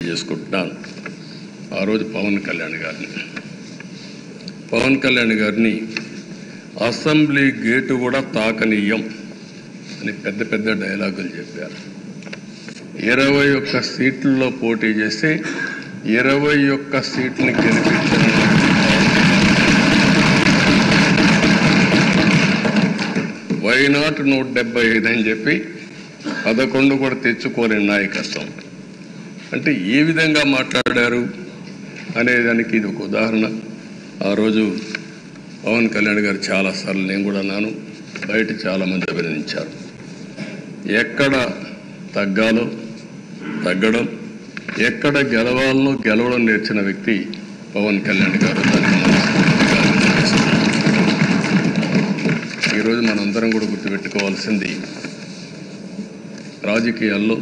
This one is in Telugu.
చేసుకుంటున్నాను. ఆ రోజు పవన్ కళ్యాణ్ గారిని అసెంబ్లీ గేటు కూడా తాకనీయం అని పెద్ద పెద్ద డైలాగులు చెప్పారు. 21 సీట్లలో పోటీ చేస్తే 21 సీట్లను గెలిపించిన వైనాట్ 175 అని చెప్పి 11 కూడా తెచ్చుకోలేని నాయకత్వం. అంటే ఏ విధంగా మాట్లాడారు అనేదానికి ఇది ఒక ఉదాహరణ. ఆ రోజు పవన్ కళ్యాణ్ గారు చాలాసార్లు, నేను కూడా అన్నాను, బయట చాలామంది అభినందించారు. ఎక్కడ తగ్గాలో తగ్గడం, ఎక్కడ గెలవాలో గెలవడం నేర్చిన వ్యక్తి పవన్ కళ్యాణ్ గారు. ఈరోజు మనందరం కూడా గుర్తుపెట్టుకోవాల్సింది, రాజకీయాల్లో